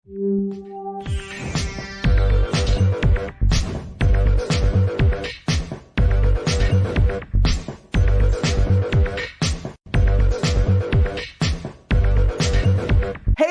Hey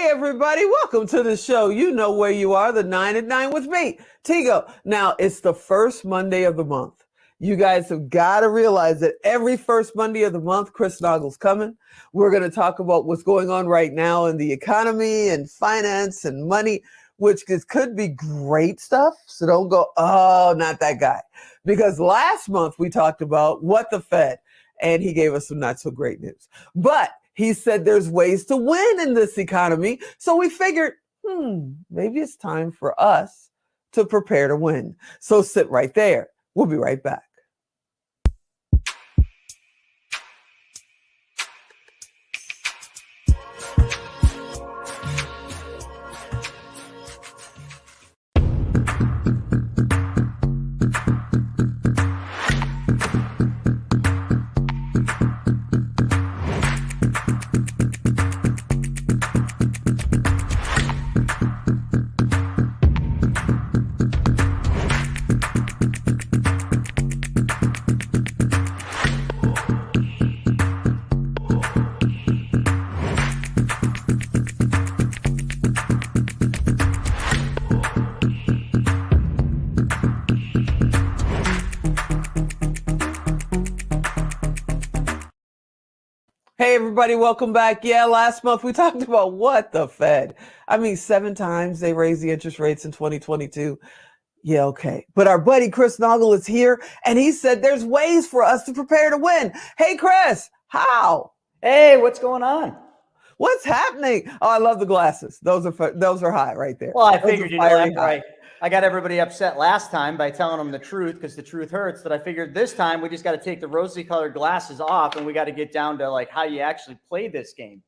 everybody, welcome to the show. You know where you are, the 9 at 9 with me, Tigo. Now, it's the first Monday of the month. You guys have got to realize that every first Monday of the month, Chris Naugle's coming. We're going to talk about what's going on right now in the economy and finance and money, which could be great stuff. So don't go, oh, not that guy. Because last month we talked about what the Fed, and he gave us some not so great news. But he said there's ways to win in this economy. So we figured, maybe it's time for us to prepare to win. So sit right there. We'll be right back. Hey everybody, welcome back. Yeah, last month we talked about what the Fed. 7 times they raised the interest rates in 2022. Yeah, okay. But our buddy Chris Naugle is here, and he said there's ways for us to prepare to win. Hey Chris, how? Hey, what's going on? What's happening? Oh, I love the glasses. Those are high right there. Well, I figured, after I got everybody upset last time by telling them the truth, because the truth hurts, that I figured this time we just got to take the rosy colored glasses off and we got to get down to like how you actually play this game.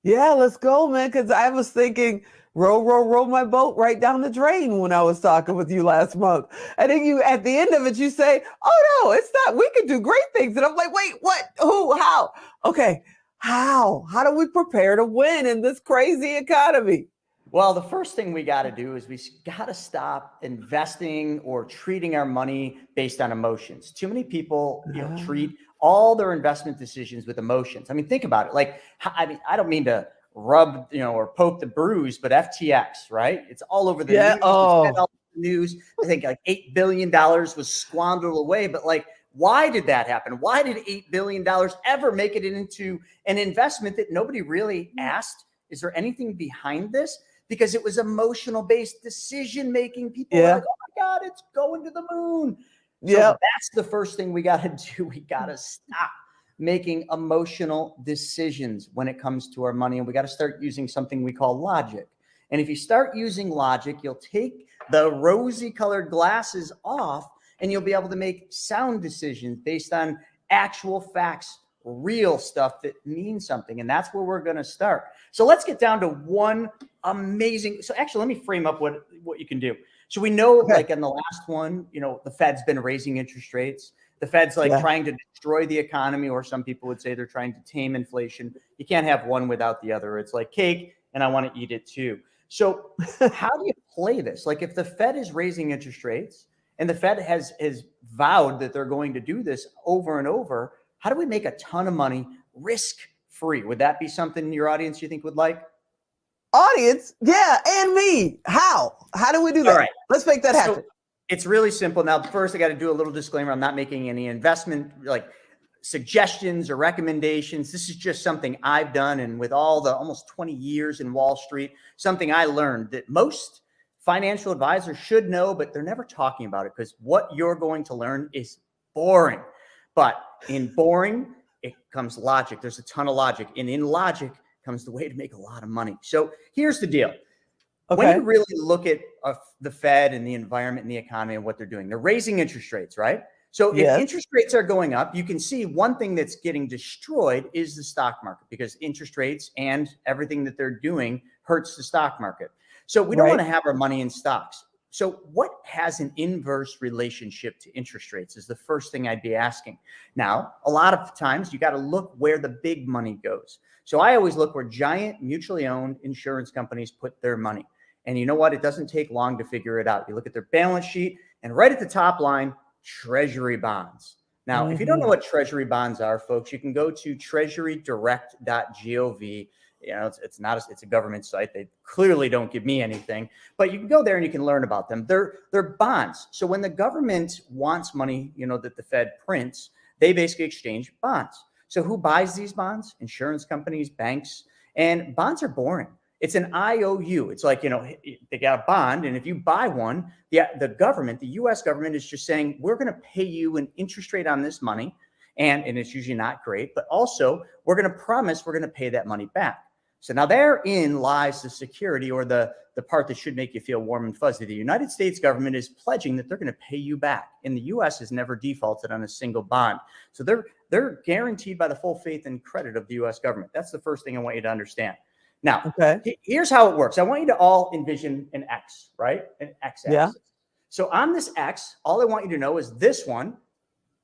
Yeah, let's go, man. Because I was thinking, row my boat right down the drain when I was talking with you last month. And then you, at the end of it, you say, oh no, it's not. We can do great things. And I'm like, wait, what? Who? How? Okay. How do we prepare to win in this crazy economy? Well, the first thing we got to do is we got to stop investing or treating our money based on emotions. Too many people treat all their investment decisions with emotions. Think about it. Like, I don't mean to rub, or poke the bruise, but FTX, right? It's all over the news. Oh. It's all the news. I think like $8 billion was squandered away, but like, why did that happen? Why did $8 billion ever make it into an investment that nobody really asked? Is there anything behind this? Because it was emotional-based decision-making. People were like, oh my God, it's going to the moon. So that's the first thing we got to do. We got to stop making emotional decisions when it comes to our money. And we got to start using something we call logic. And if you start using logic, you'll take the rosy-colored glasses off and you'll be able to make sound decisions based on actual facts, real stuff that means something. And that's where we're going to start. So let's get down to one amazing. So actually, let me frame up what you can do. So we know, like in the last one, the Fed's been raising interest rates. The Fed's trying to destroy the economy, or some people would say they're trying to tame inflation. You can't have one without the other. It's like cake, and I want to eat it too. So how do you play this? Like if the Fed is raising interest rates and the Fed has vowed that they're going to do this over and over, how do we make a ton of money risk-free? Would that be something your audience you think would like? Audience? Yeah, and me. How do we do that? All right. Let's make that happen. So it's really simple. Now, first, I got to do a little disclaimer. I'm not making any investment suggestions or recommendations. This is just something I've done. And with all the almost 20 years in Wall Street, something I learned that most financial advisors should know, but they're never talking about it because what you're going to learn is boring. But in boring, it comes logic. There's a ton of logic. And in logic comes the way to make a lot of money. So here's the deal. Okay. When you really look at the Fed and the environment and the economy and what they're doing, they're raising interest rates, right? So if interest rates are going up, you can see one thing that's getting destroyed is the stock market, because interest rates and everything that they're doing hurts the stock market. So we don't want to have our money in stocks. So what has an inverse relationship to interest rates is the first thing I'd be asking. Now, a lot of times you got to look where the big money goes. So I always look where giant mutually owned insurance companies put their money. And you know what? It doesn't take long to figure it out. You look at their balance sheet, and right at the top line, treasury bonds. Now, if you don't know what treasury bonds are, folks, you can go to treasurydirect.gov. You know, it's a government site. They clearly don't give me anything, but you can go there and you can learn about them. They're bonds. So when the government wants money, you know, that the Fed prints, they basically exchange bonds. So who buys these bonds? Insurance companies, banks, and bonds are boring. It's an IOU. It's like, you know, they got a bond, and if you buy one, the government, the U.S. government is just saying, we're going to pay you an interest rate on this money, and it's usually not great, but also we're going to promise we're going to pay that money back. So now therein lies the security, or the part that should make you feel warm and fuzzy. The United States government is pledging that they're going to pay you back, and the U.S. has never defaulted on a single bond. So they're guaranteed by the full faith and credit of the U.S. government. That's the first thing I want you to understand. Now, here's how it works. I want you to all envision an X, right? An X-axis. Yeah. So on this X, all I want you to know is this one.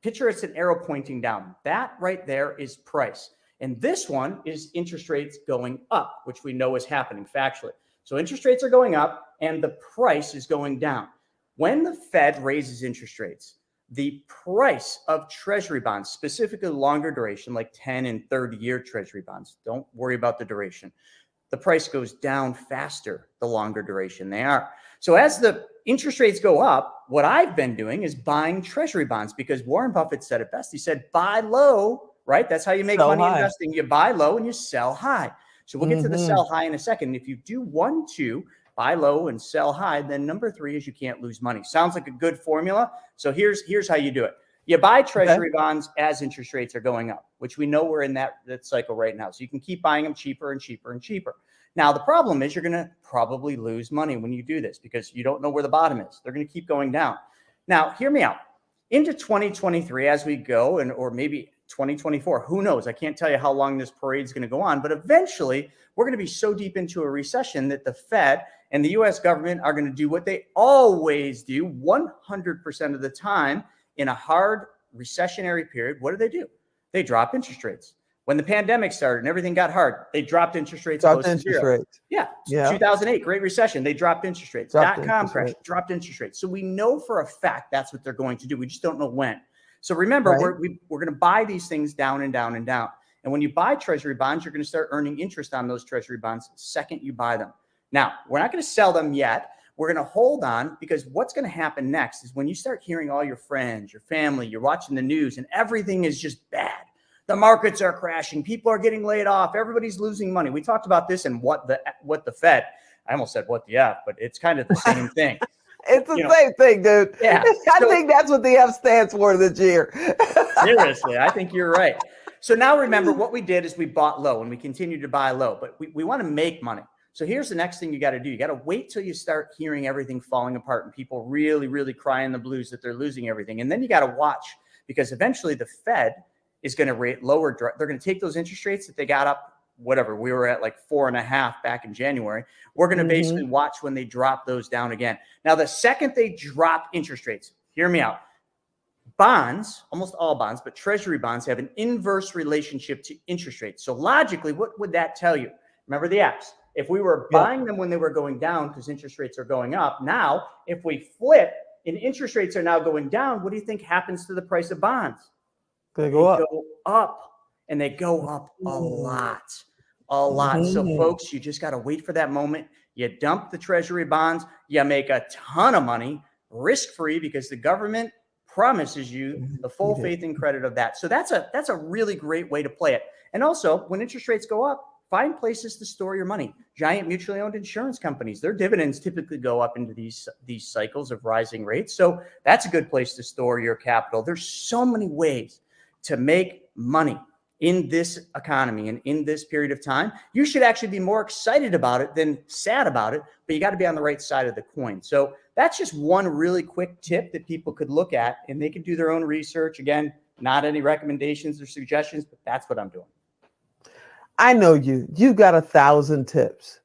Picture it's an arrow pointing down. That right there is price. And this one is interest rates going up, which we know is happening factually. So interest rates are going up and the price is going down. When the Fed raises interest rates, the price of treasury bonds, specifically longer duration, like 10 and 30-year treasury bonds, don't worry about the duration. The price goes down faster the longer duration they are. So as the interest rates go up, what I've been doing is buying treasury bonds, because Warren Buffett said it best. He said, buy low, right? That's how you make money investing. You buy low and you sell high. So we'll get to the sell high in a second. If you do 1, 2, buy low and sell high, then number 3 is you can't lose money. Sounds like a good formula. So here's how you do it. You buy treasury bonds as interest rates are going up, which we know we're in that cycle right now. So you can keep buying them cheaper and cheaper and cheaper. Now, the problem is you're going to probably lose money when you do this, because you don't know where the bottom is. They're going to keep going down. Now, hear me out. Into 2023 as we go, or maybe 2024, who knows? I can't tell you how long this parade is going to go on, but eventually we're going to be so deep into a recession that the Fed and the U.S. government are going to do what they always do 100% of the time in a hard recessionary period. What do? They drop interest rates. When the pandemic started and everything got hard, they dropped interest rates. Yeah. 2008, Great Recession, they dropped interest rates. Dot-com crash, dropped interest rates. So we know for a fact that's what they're going to do. We just don't know when. So remember, we're going to buy these things down and down and down. And when you buy treasury bonds, you're going to start earning interest on those treasury bonds the second you buy them. Now, we're not going to sell them yet. We're going to hold on, because what's going to happen next is when you start hearing all your friends, your family, you're watching the news, and everything is just bad. The markets are crashing. People are getting laid off. Everybody's losing money. We talked about this in what the Fed. I almost said what the F, but it's kind of the same thing. It's the same thing, dude. Yeah. I think that's what the F stands for this year. Seriously, I think you're right. So now remember, what we did is we bought low and we continue to buy low, but we want to make money. So here's the next thing you got to do. You got to wait till you start hearing everything falling apart and people really, really crying the blues that they're losing everything. And then you got to watch, because eventually the Fed is going to rate lower. They're going to take those interest rates that they got up, whatever. We were at like 4.5 back in January. We're going to basically watch when they drop those down again. Now, the second they drop interest rates, hear me out. Bonds, almost all bonds, but treasury bonds have an inverse relationship to interest rates. So logically, what would that tell you? Remember the X. If we were buying them when they were going down because interest rates are going up, now if we flip and interest rates are now going down, what do you think happens to the price of bonds? They go up, and they go up a lot. So folks, you just got to wait for that moment. You dump the treasury bonds, you make a ton of money risk-free, because the government promises you the full faith and credit of that. So that's a really great way to play it. And also, when interest rates go up, find places to store your money. Giant mutually owned insurance companies, their dividends typically go up into these cycles of rising rates. So that's a good place to store your capital. There's so many ways to make money in this economy and in this period of time. You should actually be more excited about it than sad about it, but you got to be on the right side of the coin. So that's just one really quick tip that people could look at, and they can do their own research. Again, not any recommendations or suggestions, but that's what I'm doing. I know you got 1,000 tips.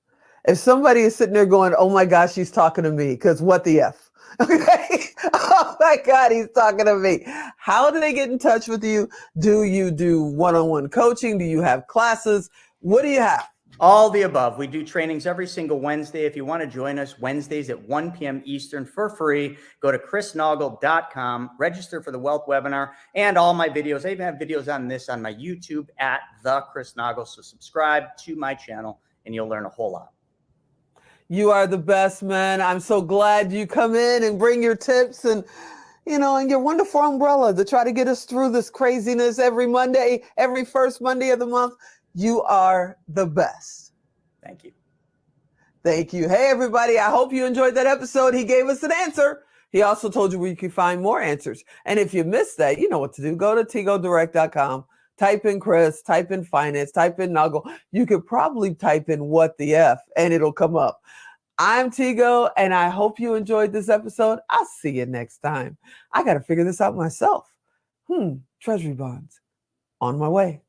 If somebody is sitting there going, oh my gosh, she's talking to me, because what the F? Okay. Oh my God, he's talking to me. How do they get in touch with you? Do you do one-on-one coaching? Do you have classes? What do you have? All the above. We do trainings every single Wednesday. If you want to join us Wednesdays at 1 p.m. Eastern for free, go to chrisnaugle.com, register for the wealth webinar and all my videos. I even have videos on this on my YouTube at The Chris Naugle. So subscribe to my channel and you'll learn a whole lot. You are the best, man. I'm so glad you come in and bring your tips and and your wonderful umbrella to try to get us through this craziness every Monday, every first Monday of the month. You are the best. Thank you. Thank you. Hey, everybody. I hope you enjoyed that episode. He gave us an answer. He also told you where you can find more answers. And if you missed that, you know what to do. Go to tigodirect.com, type in Chris, type in finance, type in Naugle. You could probably type in what the F and it'll come up. I'm Tigo, and I hope you enjoyed this episode. I'll see you next time. I got to figure this out myself. Treasury bonds on my way.